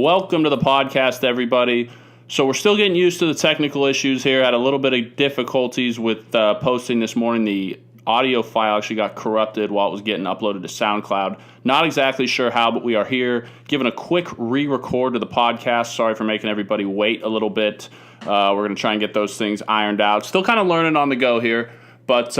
Welcome to the podcast, everybody. So we're still getting used to the technical issues here. Had a little bit of difficulties with posting this morning. The audio file actually got corrupted while it was getting uploaded to SoundCloud. Not exactly sure how, but we are here giving a quick re-record to the podcast. Sorry for making everybody wait a little bit. We're going to try and get those things ironed out. Still kind of learning on the go here. But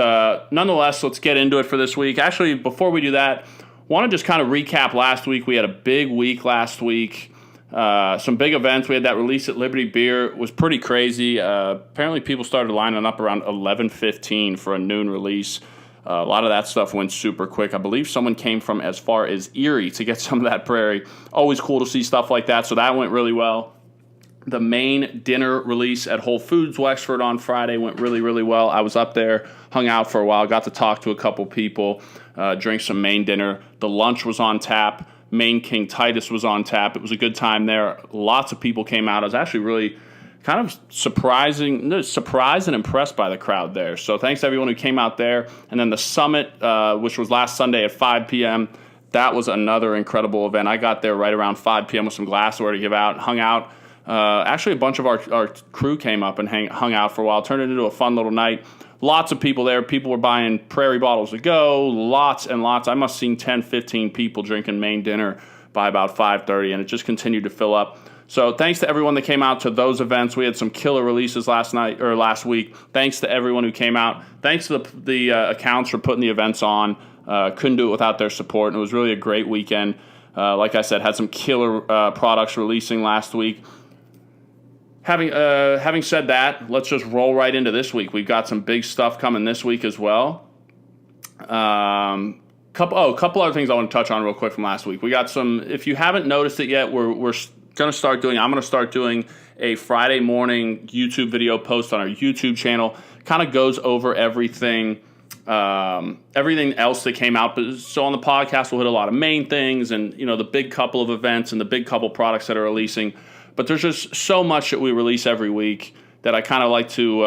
nonetheless, let's get into it for this week. Actually, before we do that, want to just kind of recap last week. We had a big week last week. Some big events. We had that release at Liberty Beer. It was pretty crazy. Apparently people started lining up around 11:15 for a noon release. A lot of that stuff went super quick. I believe someone came from as far as Erie to get some of that prairie. Always cool to see stuff like that, so that went really well. The main dinner release at Whole Foods Wexford on Friday went really, really well. I was up there, hung out for a while, got to talk to a couple people, drink some main dinner. The lunch was on tap. Main King Titus was on tap. It was a good time there. Lots of people came out. I was actually really kind of surprised and impressed by the crowd there. So thanks to everyone who came out there. And then the summit, which was last Sunday at 5 p.m., that was another incredible event. I got there right around 5 p.m. with some glassware to give out, hung out. Actually, a bunch of our crew came up and hung out for a while. Turned it into a fun little night. Lots of people there. People were buying Prairie bottles to go. Lots and lots. I must have seen 10, 15 people drinking main dinner by about 5:30, and it just continued to fill up. So thanks to everyone that came out to those events. We had some killer releases last week. Thanks to everyone who came out. Thanks to the accounts for putting the events on. Couldn't do it without their support, and it was really a great weekend. Like I said, had some killer products releasing last week. Having said that, let's just roll right into this week. We've got some big stuff coming this week as well. Couple other things I want to touch on real quick from last week. We got some. If you haven't noticed it yet, I'm going to start doing a Friday morning YouTube video post on our YouTube channel. Kind of goes over everything else that came out. But so on the podcast, we'll hit a lot of main things and the big couple of events and the big couple products that are releasing. But there's just so much that we release every week that I kind of like to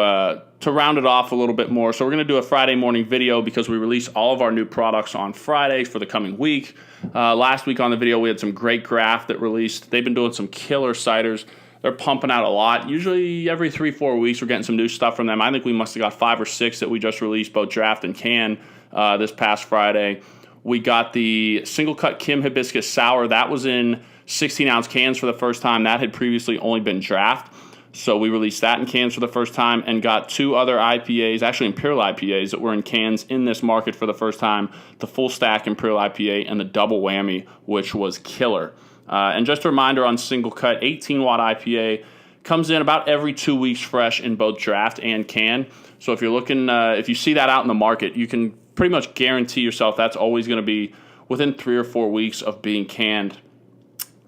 round it off a little bit more. So we're going to do a Friday morning video because we release all of our new products on Friday for the coming week. Last week on the video, we had some great craft that released. They've been doing some killer ciders. They're pumping out a lot. Usually every 3-4 weeks, we're getting some new stuff from them. I think we must have got 5 or 6 that we just released, both draft and can, this past Friday. We got the single cut Kim Hibiscus Sour. That was in 16-ounce cans for the first time. That had previously only been draft. So we released that in cans for the first time and got 2 other IPAs, actually Imperial IPAs, that were in cans in this market for the first time. The Full Stack Imperial IPA and the Double Whammy, which was killer. And just a reminder on single cut, 18-watt IPA comes in about every 2 weeks fresh in both draft and can. So if you're looking, if you see that out in the market, you can pretty much guarantee yourself that's always going to be within 3 or 4 weeks of being canned.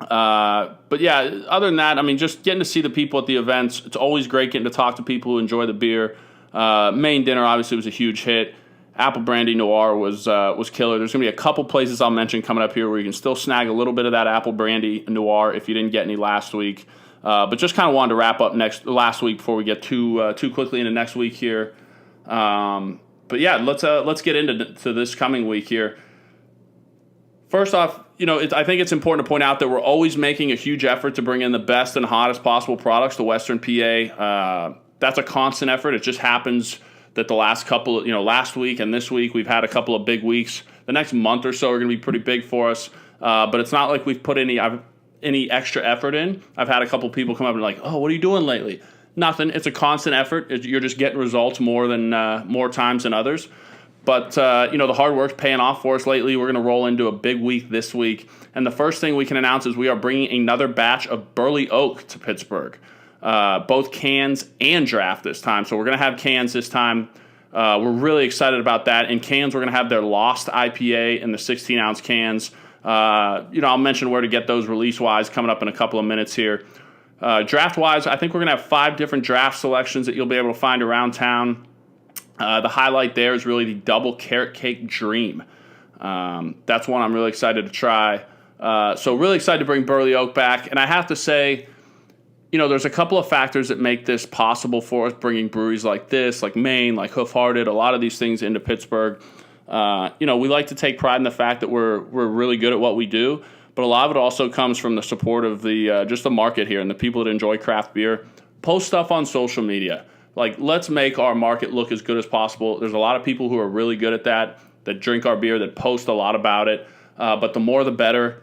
But yeah, other than that, I mean, just getting to see the people at the events. It's always great getting to talk to people who enjoy the beer. Main dinner obviously was a huge hit. Apple Brandy Noir was killer. There's going to be a couple places I'll mention coming up here where you can still snag a little bit of that Apple Brandy Noir if you didn't get any last week. But just kind of wanted to wrap up last week before we get too quickly into next week here. But yeah, let's get into this coming week here. First off, I think it's important to point out that we're always making a huge effort to bring in the best and hottest possible products to Western PA. That's a constant effort. It just happens that the last couple, last week and this week, we've had a couple of big weeks. The next month or so are going to be pretty big for us. But it's not like we've put any extra effort in. I've had a couple people come up and like, oh, what are you doing lately? Nothing. It's a constant effort. You're just getting results more times than others. But, the hard work's paying off for us lately. We're going to roll into a big week this week. And the first thing we can announce is we are bringing another batch of Burley Oak to Pittsburgh, both cans and draft this time. So we're going to have cans this time. We're really excited about that. In cans, we're going to have their Lost IPA in the 16-ounce cans. I'll mention where to get those release-wise coming up in a couple of minutes here. Draft-wise, I think we're going to have 5 different draft selections that you'll be able to find around town. The highlight there is really the Double Carrot Cake Dream. That's one I'm really excited to try. So really excited to bring Burley Oak back. And I have to say, there's a couple of factors that make this possible for us, bringing breweries like this, like Maine, like Hoof Hearted, a lot of these things into Pittsburgh. We like to take pride in the fact that we're really good at what we do. but a lot of it also comes from the support of the just the market here and the people that enjoy craft beer. Post stuff on social media. Like, let's make our market look as good as possible. There's a lot of people who are really good at that drink our beer, that post a lot about it. But the more the better.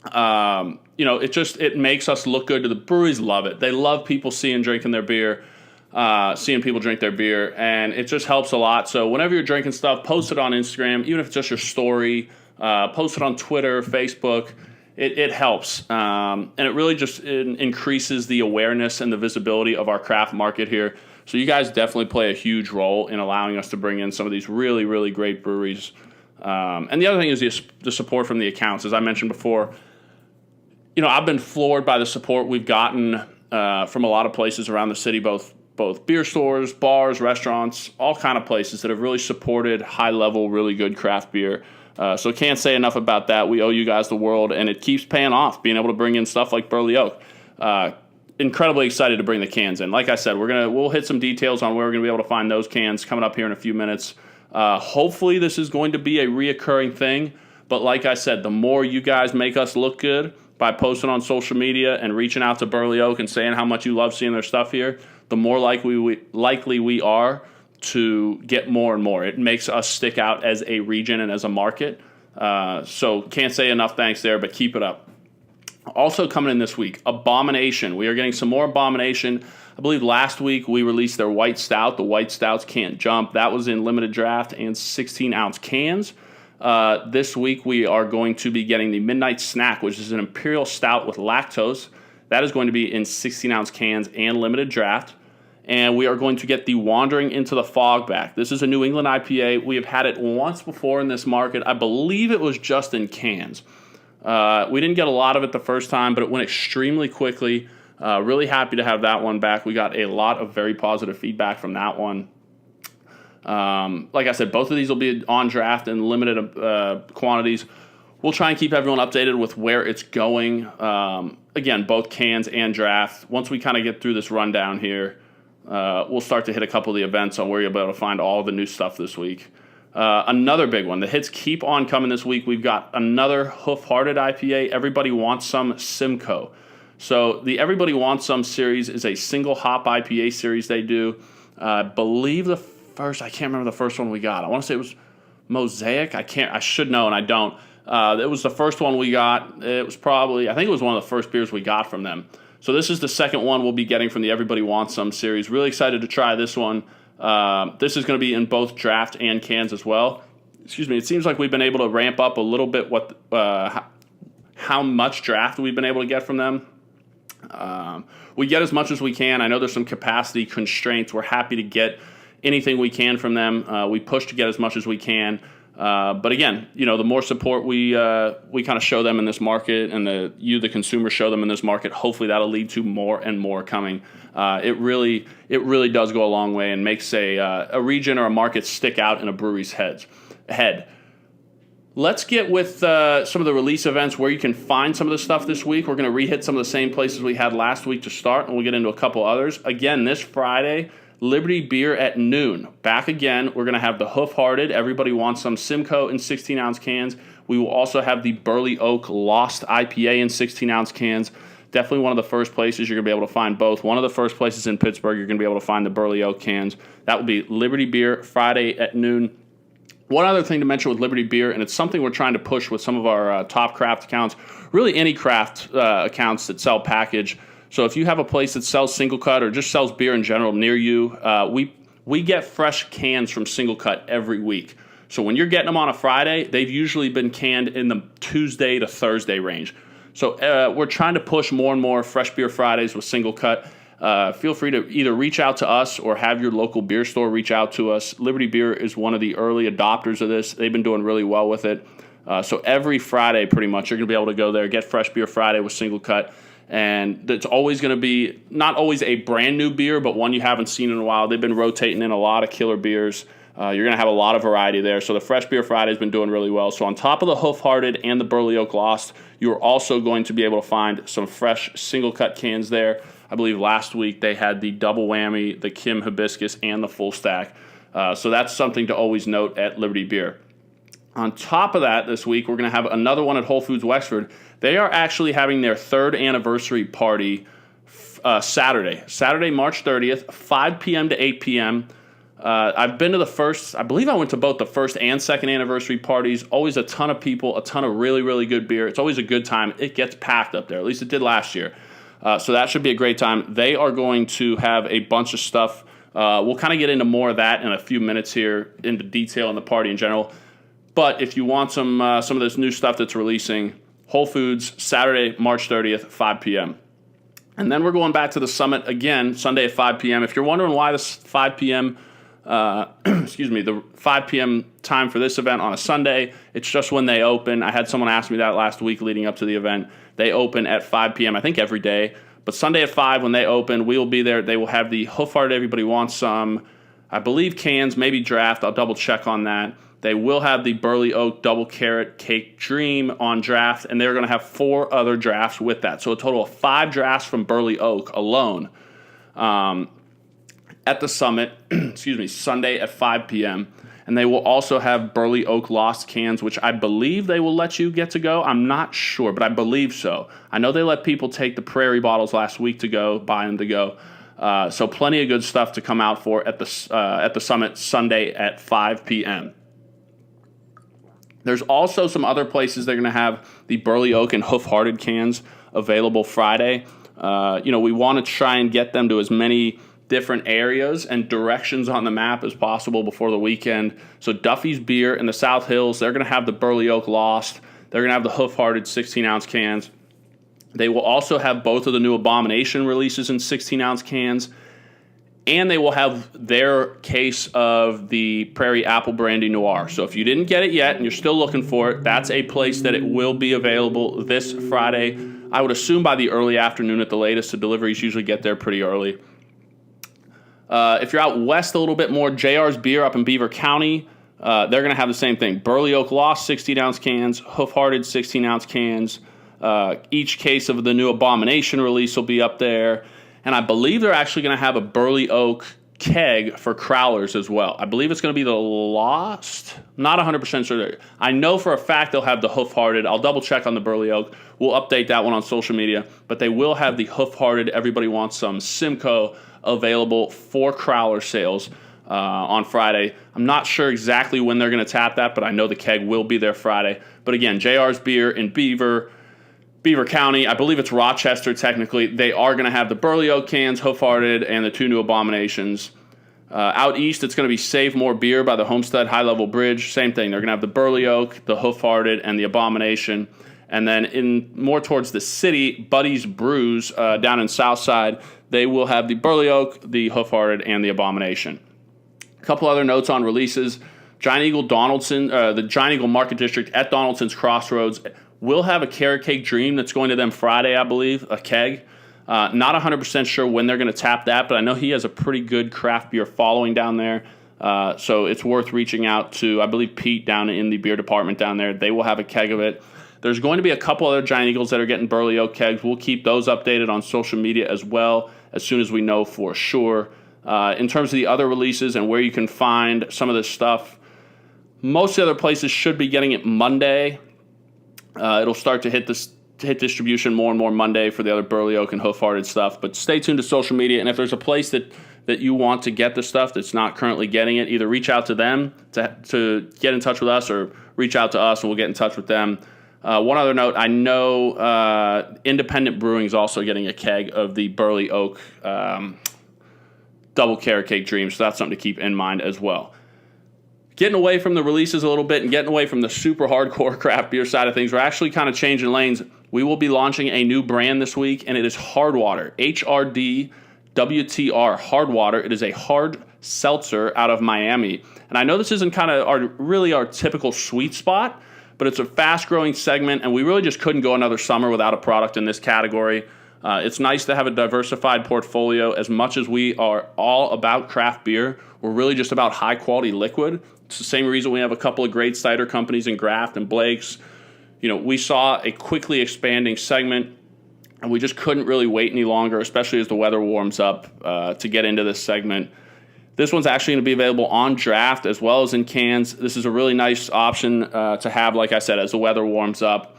It makes us look good. The breweries love it. They love people seeing people drink their beer, and it just helps a lot. So whenever you're drinking stuff, post it on Instagram, even if it's just your story. Post it on Twitter, Facebook. It helps, and it really just increases the awareness and the visibility of our craft market here. So you guys definitely play a huge role in allowing us to bring in some of these really, really great breweries. And the other thing is the support from the accounts. As I mentioned before, I've been floored by the support we've gotten from a lot of places around the city, both beer stores, bars, restaurants, all kind of places that have really supported high-level, really good craft beer. So can't say enough about that. We owe you guys the world, and it keeps paying off, being able to bring in stuff like Burley Oak. Incredibly excited to bring the cans in. Like I said, we'll hit some details on where we're going to be able to find those cans coming up here in a few minutes. Hopefully this is going to be a reoccurring thing, but like I said, the more you guys make us look good by posting on social media and reaching out to Burley Oak and saying how much you love seeing their stuff here, the more likely we are to get more and more. It makes us stick out as a region and as a market. So can't say enough thanks there, but keep it up. Also coming in this week, Abomination. We are getting some more Abomination. I believe last week we released their White Stout. The White Stouts can't jump. That was in limited draft and 16-ounce cans. This week we are going to be getting the Midnight Snack, which is an Imperial Stout with lactose. That is going to be in 16-ounce cans and limited draft. And we are going to get the Wandering into the Fog back. This is a New England IPA. We have had it once before in this market. I believe it was just in cans. We didn't get a lot of it the first time, but it went extremely quickly. Really happy to have that one back. We got a lot of very positive feedback from that one. Like I said, both of these will be on draft in limited quantities. We'll try and keep everyone updated with where it's going. Again, both cans and draft. Once we kind of get through this rundown here, we'll start to hit a couple of the events on where you'll be able to find all the new stuff this week. Another big one. The hits keep on coming this week. We've got another Hoof Hearted IPA. Everybody Wants Some Simcoe. So the Everybody Wants Some series is a single hop IPA series they do. I believe I can't remember the first one we got. I want to say it was Mosaic. I should know, and I don't. It was the first one we got. I think it was one of the first beers we got from them. So this is the second one we'll be getting from the Everybody Wants Some series. Really excited to try this one. This is going to be in both draft and cans as well. Excuse me. It seems like we've been able to ramp up a little bit how much draft we've been able to get from them. We get as much as we can. I know there's some capacity constraints. We're happy to get anything we can from them. We push to get as much as we can. But again, the more support we kind of show them in this market, and the consumer, show them in this market, hopefully that'll lead to more and more coming. It really does go a long way and makes a region or a market stick out in a brewery's head. Let's get with some of the release events where you can find some of the stuff this week. We're going to re-hit some of the same places we had last week to start, and we'll get into a couple others. Again, this Friday, Liberty Beer at noon. Back again, we're going to have the Hoof Hearted. Everybody Wants Some Simcoe in 16-ounce cans. We will also have the Burley Oak Lost IPA in 16-ounce cans. Definitely one of the first places you're going to be able to find both. One of the first places in Pittsburgh you're going to be able to find the Burley Oak cans. That will be Liberty Beer Friday at noon. One other thing to mention with Liberty Beer, and it's something we're trying to push with some of our top craft accounts, really any craft accounts that sell package. So if you have a place that sells Single Cut or just sells beer in general near you, we get fresh cans from Single Cut every week. So when you're getting them on a Friday, they've usually been canned in the Tuesday to Thursday range. So we're trying to push more and more Fresh Beer Fridays with Single Cut. Feel free to either reach out to us or have your local beer store reach out to us. Liberty Beer is one of the early adopters of this. They've been doing really well with it. So every Friday, pretty much, you're going to be able to go there, get Fresh Beer Friday with Single Cut. And it's always going to be not always a brand new beer, but one you haven't seen in a while. They've been rotating in a lot of killer beers. You're going to have a lot of variety there. So the Fresh Beer Friday has been doing really well. So on top of the Hoof Hearted and the Burley Oak Lost, you're also going to be able to find some fresh Single Cut cans there. I believe last week they had the double whammy, the Kim Hibiscus, and the full stack. So that's something to always note at Liberty Beer. On top of that, this week, we're going to have another one at Whole Foods Wexford. They are actually having their 3rd anniversary party Saturday, March 30th, 5 p.m. to 8 p.m. I've been to the first, I believe I went to both the first and second anniversary parties. Always a ton of people, a ton of really, really good beer. It's always a good time. It gets packed up there. At least it did last year. So that should be a great time. They are going to have a bunch of stuff. We'll kind of get into more of that in a few minutes here, into detail in the party in general. But if you want some of this new stuff that's releasing, Whole Foods, Saturday, March 30th, 5 p.m. And then we're going back to the Summit again, Sunday at 5 p.m. If you're wondering why this 5 p.m., the 5 p.m. time for this event on a Sunday, it's just when they open. I had someone ask me that last week leading up to the event. They open at 5 p.m., I think every day. But Sunday at 5 when they open, we will be there. They will have the Hoof Hearted Everybody Wants Some, I believe cans, maybe draft. I'll double check on that. They will have the Burley Oak Double Carrot Cake Dream on draft, and they're going to have 4 other drafts with that. So a total of 5 drafts from Burley Oak alone at the Summit, Sunday at 5 p.m. And they will also have Burley Oak Lost cans, which I believe they will let you get to go. I'm not sure, but I believe so. I know they let people take the Prairie bottles last week to go, buy them to go. So plenty of good stuff to come out for at the Summit Sunday at 5 p.m. There's also some other places they're going to have the Burley Oak and Hoof Hearted cans available Friday. We want to try and get them to as many different areas and directions on the map as possible before the weekend. So Duffy's Beer in the South Hills, they're going to have the Burley Oak Lost. They're going to have the Hoof Hearted 16-ounce cans. They will also have both of the new Abomination releases in 16-ounce cans. And they will have their case of the Prairie Apple Brandy Noir. So if you didn't get it yet and you're still looking for it, that's a place that it will be available this Friday. I would assume by the early afternoon at the latest. The deliveries usually get there pretty early. If you're out west a little bit more, JR's Beer up in Beaver County, they're going to have the same thing. Burley Oak Lost 16-ounce cans, Hoof Hearted 16-ounce cans. Each case of the new Abomination release will be up there. And I believe they're actually going to have a Burley Oak keg for crowlers as well. I believe it's going to be the Lost. Not 100% sure. I know for a fact they'll have the Hoof Hearted. I'll double check on the Burley Oak. We'll update that one on social media. But they will have the Hoof Hearted Everybody Wants Some Simcoe available for crowler sales on Friday. I'm not sure exactly when they're going to tap that, but I know the keg will be there Friday. But again, JR's Beer in Beaver County, I believe it's Rochester technically, they are going to have the Burley Oak cans, Hoof Hearted, and the 2 new Abominations. Out east, it's going to be Save More Beer by the Homestead High Level Bridge. Same thing. They're going to have the Burley Oak, the Hoof Hearted, and the Abomination. And then in more towards the city, Buddy's Brews down in Southside, they will have the Burley Oak, the Hoof Hearted, and the Abomination. A couple other notes on releases. Giant Eagle Donaldson, the Giant Eagle Market District at Donaldson's Crossroads will have a Carrot Cake Dream that's going to them Friday, I believe, a keg. Not 100% sure when they're going to tap that, but I know he has a pretty good craft beer following down there. So it's worth reaching out to, I believe, Pete down in the beer department down there. They will have a keg of it. There's going to be a couple other Giant Eagles that are getting Burley Oak kegs. We'll keep those updated on social media as well as soon as we know for sure. In terms of the other releases and where you can find some of this stuff, most of the other places should be getting it Monday. It'll start to hit distribution more and more Monday for the other Burley Oak and Hoof Hearted stuff. But stay tuned to social media, and if there's a place that you want to get the stuff that's not currently getting it, either reach out to them to get in touch with us, or reach out to us and we'll get in touch with them. One other note, I know Independent Brewing is also getting a keg of the Burley Oak Double Carrot Cake Dream, so that's something to keep in mind as well. Getting away from the releases a little bit and getting away from the super hardcore craft beer side of things, we're actually kind of changing lanes. We will be launching a new brand this week, and it is Hardwater, HRDWTR, Hardwater. It is a hard seltzer out of Miami. And I know this isn't kind of our typical sweet spot, but it's a fast-growing segment, and we really just couldn't go another summer without a product in this category. It's nice to have a diversified portfolio. As much as we are all about craft beer, we're really just about high-quality liquid. It's the same reason we have a couple of great cider companies in Graft and Blake's. You know, we saw a quickly expanding segment, and we just couldn't really wait any longer, especially as the weather warms up, to get into this segment. This one's actually going to be available on draft as well as in cans. This is a really nice option to have, like I said, as the weather warms up.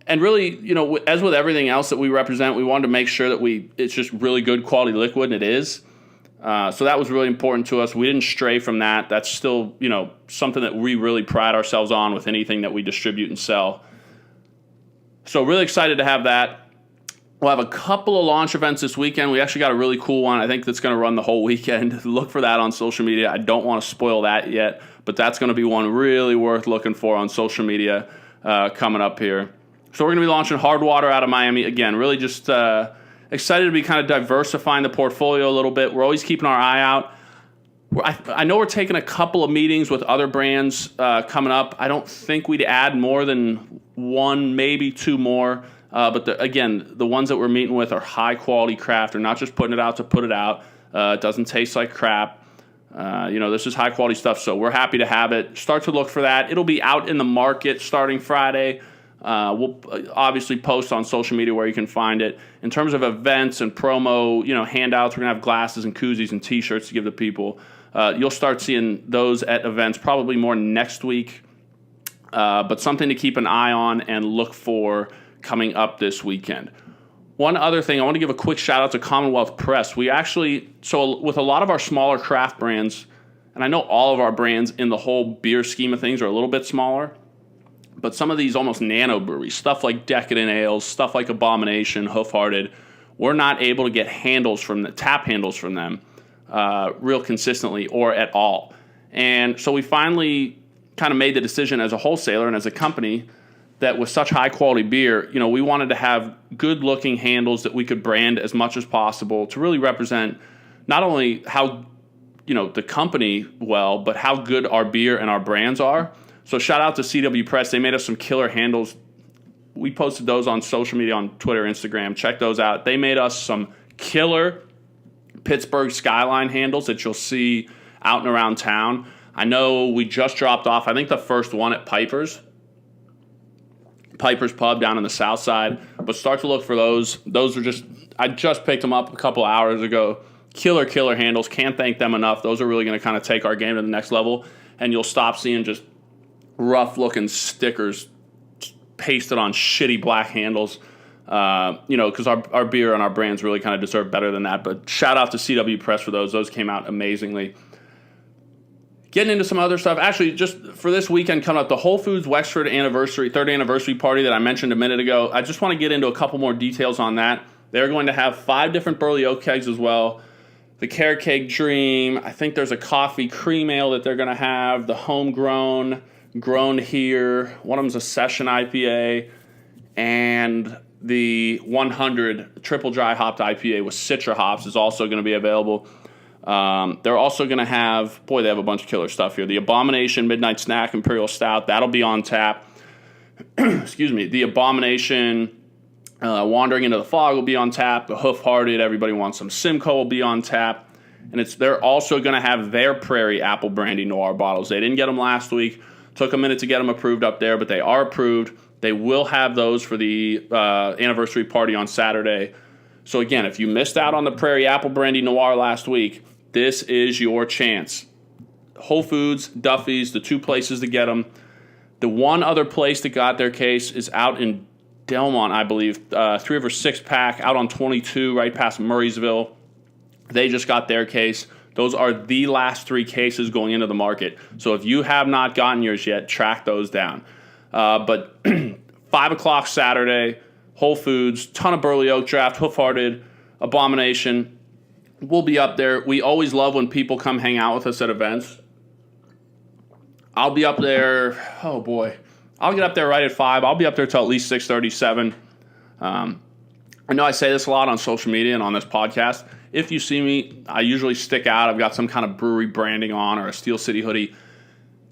And really, as with everything else that we represent, we wanted to make sure that it's just really good quality liquid, and it is. So that was really important to us. We didn't stray from that. That's still, something that we really pride ourselves on with anything that we distribute and sell. So really excited to have that. We'll have a couple of launch events this weekend. We actually got a really cool one. I think that's going to run the whole weekend. Look for that on social media. I don't want to spoil that yet, but that's going to be one really worth looking for on social media coming up here. So we're going to be launching hard water out of Miami. Again, really just excited to be kind of diversifying the portfolio a little bit. We're always keeping our eye out. I know we're taking a couple of meetings with other brands coming up. I don't think we'd add more than one, maybe two more. But the ones that we're meeting with are high-quality craft. They're not just putting it out to put it out. It doesn't taste like crap. This is high-quality stuff, so we're happy to have it. Start to look for that. It'll be out in the market starting Friday. We'll obviously post on social media where you can find it. In terms of events and promo, handouts, we're going to have glasses and koozies and T-shirts to give to people. You'll start seeing those at events probably more next week, but something to keep an eye on and look for coming up this weekend. One other thing, I want to give a quick shout out to Commonwealth Press. We actually, with a lot of our smaller craft brands, and I know all of our brands in the whole beer scheme of things are a little bit smaller, but some of these almost nano breweries, stuff like Decadent Ales, stuff like Abomination, Hoof Hearted, we're not able to get tap handles from them real consistently or at all. And so we finally kind of made the decision as a wholesaler and as a company that with such high quality beer, we wanted to have good looking handles that we could brand as much as possible to really represent not only how, the company well, but how good our beer and our brands are. So shout out to CW Press. They made us some killer handles. We posted those on social media, on Twitter, Instagram. Check those out. They made us some killer Pittsburgh Skyline handles that you'll see out and around town. I know we just dropped off, I think, the first one at Piper's Pub down on the south side. But start to look for those. I just picked them up a couple hours ago. Killer handles. Can't thank them enough. Those are really going to kind of take our game to the next level. And you'll stop seeing just rough-looking stickers pasted on shitty black handles, because our beer and our brands really kind of deserve better than that. But shout out to CW Press for those. Those came out amazingly. Getting into some other stuff. Actually, just for this weekend coming up, the Whole Foods Wexford third anniversary party that I mentioned a minute ago, I just want to get into a couple more details on that. They're going to have 5 different Burley Oak kegs as well. The Carrot Cake Dream. I think there's a coffee cream ale that they're going to have. The homegrown, grown here. One of them's a session IPA. And the 100 triple dry hopped IPA with Citra hops is also going to be available. They're also going to have, they have a bunch of killer stuff here. The Abomination Midnight Snack Imperial Stout, that'll be on tap. Excuse me. The Abomination Wandering into the Fog will be on tap. The Hoof Hearted, Everybody Wants Some Simcoe will be on tap. And they're also going to have their Prairie Apple Brandy Noir bottles. They didn't get them last week. Took a minute to get them approved up there, but they are approved. They will have those for the anniversary party on Saturday. So again, if you missed out on the Prairie Apple Brandy Noir last week, this is your chance. Whole Foods, Duffy's, the 2 places to get them. The one other place that got their case is out in Delmont, I believe. 3 River 6-pack out on 22 right past Murraysville. They just got their case. Those are the last 3 cases going into the market. So if you have not gotten yours yet, track those down. But 5 o'clock Saturday, Whole Foods, ton of Burley Oak draft, Hoof Hearted, Abomination. We'll be up there. We always love when people come hang out with us at events. I'll be up there, I'll get up there right at 5. I'll be up there till at least 6:37. I know I say this a lot on social media and on this podcast. If you see me, I usually stick out. I've got some kind of brewery branding on or a Steel City hoodie.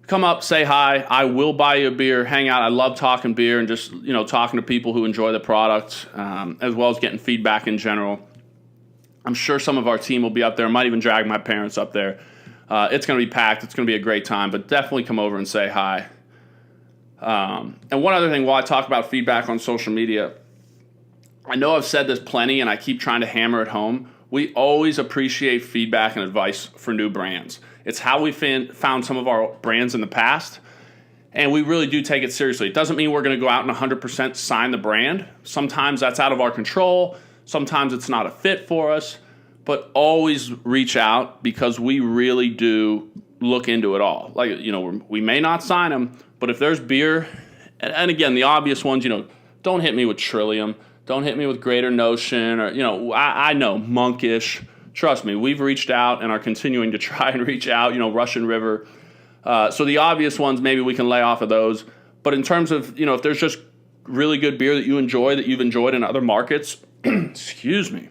Come up, say hi. I will buy you a beer, hang out. I love talking beer and just, talking to people who enjoy the product, as well as getting feedback in general. I'm sure some of our team will be up there. I might even drag my parents up there. It's going to be packed. It's going to be a great time, but definitely come over and say hi. And one other thing, while I talk about feedback on social media, I know I've said this plenty and I keep trying to hammer it home. we always appreciate feedback and advice for new brands. It's how we found some of our brands in the past, and we really do take it seriously. It doesn't mean we're going to go out and 100% sign the brand. Sometimes that's out of our control. Sometimes it's not a fit for us, but always reach out because we really do look into it all. Like, we may not sign them, but if there's beer, and again, the obvious ones, don't hit me with Trillium. Don't hit me with Greater Notion or, I know, Monkish. Trust me, we've reached out and are continuing to try and reach out, Russian River. So the obvious ones, maybe we can lay off of those. But in terms of, if there's just really good beer that you enjoy, that you've enjoyed in other markets, excuse me,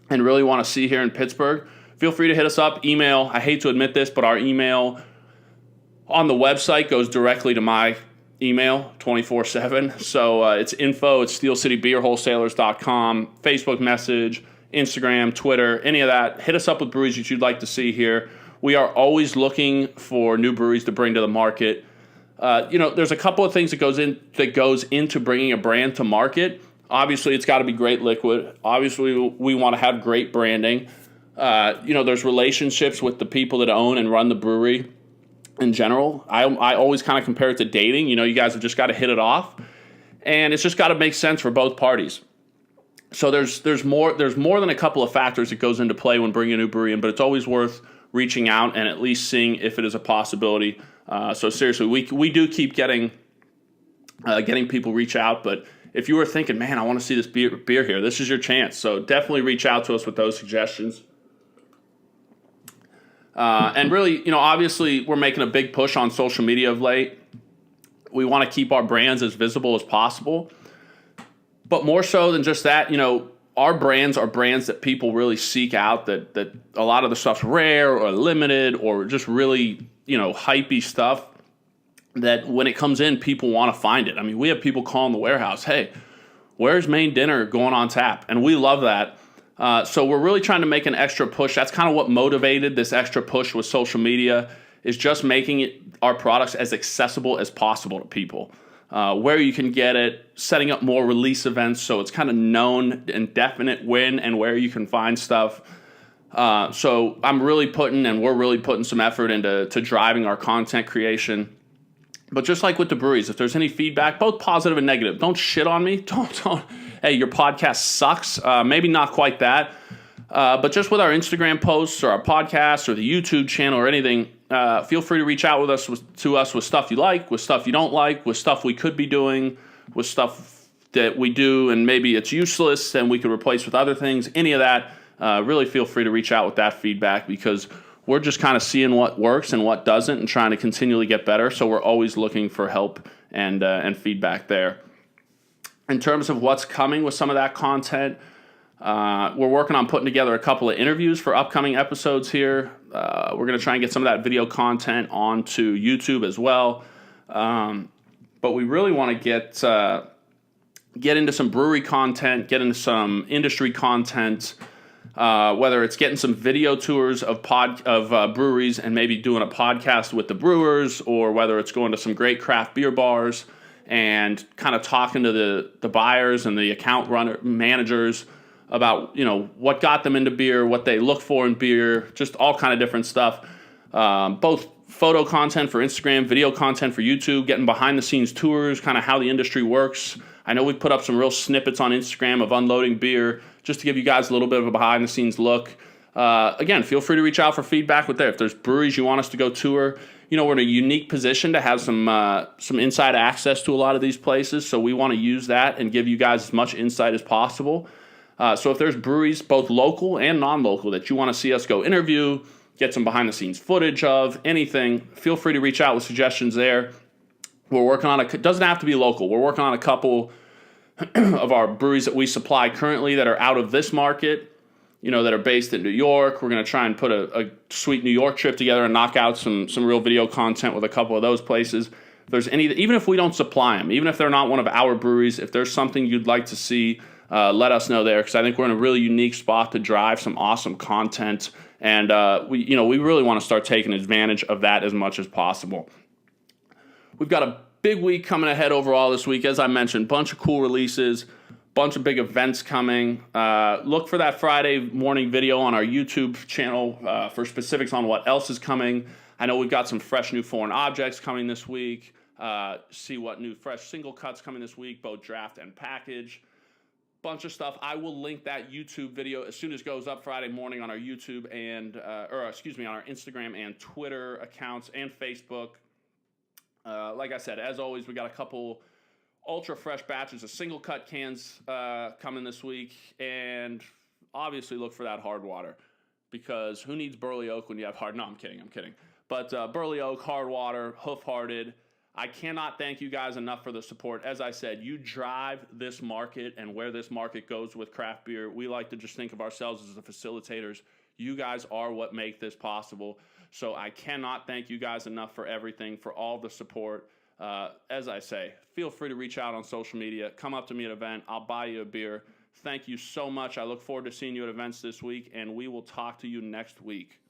and really want to see here in Pittsburgh, feel free to hit us up, email. I hate to admit this, but our email on the website goes directly to my email 24/7. So it's info at steelcitybeerwholesalers.com, Facebook message, Instagram, Twitter, any of that. Hit us up with breweries that you'd like to see here. We are always looking for new breweries to bring to the market. There's a couple of things that goes into bringing a brand to market. Obviously, it's got to be great liquid. Obviously, we want to have great branding. There's relationships with the people that own and run the brewery in general. I always kind of compare it to dating. You guys have just got to hit it off, and it's just got to make sense for both parties. So there's more than a couple of factors that goes into play when bringing a new brewery in, but it's always worth reaching out and at least seeing if it is a possibility. So seriously, we do keep getting people reach out, but if you were thinking, man, I want to see this beer here, this is your chance. So definitely reach out to us with those suggestions. And really, obviously we're making a big push on social media of late. We want to keep our brands as visible as possible. But more so than just that, our brands are brands that people really seek out, that a lot of the stuff's rare or limited or just really, hypey stuff that when it comes in, people want to find it. I mean, we have people calling the warehouse, hey, where's Main Dinner going on tap? And we love that. So we're really trying to make an extra push. That's kind of what motivated this extra push with social media, is just making our products as accessible as possible to people. Where you can get it, setting up more release events so it's kind of known and definite when and where you can find stuff. So we're really putting some effort into driving our content creation. But just like with the breweries, if there's any feedback, both positive and negative, don't shit on me. Don't. Hey, your podcast sucks. Maybe not quite that. But just with our Instagram posts or our podcast or the YouTube channel or anything, feel free to reach out to us with stuff you like, with stuff you don't like, with stuff we could be doing, with stuff that we do and maybe it's useless and we could replace with other things. Any of that, really feel free to reach out with that feedback, because we're just kind of seeing what works and what doesn't and trying to continually get better. So we're always looking for help and feedback there. In terms of what's coming with some of that content, we're working on putting together a couple of interviews for upcoming episodes here. We're going to try and get some of that video content onto YouTube as well. But we really want to get into some brewery content, get into some industry content, whether it's getting some video tours of breweries and maybe doing a podcast with the brewers, or whether it's going to some great craft beer bars and kind of talking to the buyers and the account managers about, what got them into beer, what they look for in beer, just all kind of different stuff. Both photo content for Instagram, video content for YouTube, getting behind the scenes tours, kind of how the industry works. I know we've put up some real snippets on Instagram of unloading beer, just to give you guys a little bit of a behind the scenes look. Again, feel free to reach out for feedback with there. If there's breweries you want us to go tour, we're in a unique position to have some inside access to a lot of these places. So we want to use that and give you guys as much insight as possible. So if there's breweries, both local and non-local, that you want to see us go interview, get some behind-the-scenes footage of, anything, feel free to reach out with suggestions there. We're working on it doesn't have to be local. We're working on a couple of our breweries that we supply currently that are out of this market, that are based in New York. We're going to try and put a sweet New York trip together and knock out some real video content with a couple of those places. If there's even if we don't supply them, even if they're not one of our breweries, if there's something you'd like to see, let us know there, because I think we're in a really unique spot to drive some awesome content, and we really want to start taking advantage of that as much as possible. We've got a big week coming ahead overall this week. As I mentioned, bunch of cool releases, Bunch of big events coming. Look for that Friday morning video on our YouTube channel for specifics on what else is coming. I know we've got some fresh new foreign objects coming this week. See what new fresh single cuts coming this week, both draft and package. Bunch of stuff. I will link that YouTube video as soon as it goes up Friday morning on our YouTube and, on our Instagram and Twitter accounts and Facebook. Like I said, as always, we got a couple ultra fresh batches of single cut cans coming this week, and obviously look for that hard water, because who needs Burley Oak when you have hard? No, I'm kidding. But Burley Oak, hard water, Hoof Hearted. I cannot thank you guys enough for the support. As I said, you drive this market and where this market goes with craft beer. We like to just think of ourselves as the facilitators. You guys are what make this possible. So I cannot thank you guys enough for everything, for all the support. As I say, feel free to reach out on social media. Come up to me at an event. I'll buy you a beer. Thank you so much. I look forward to seeing you at events this week, and we will talk to you next week.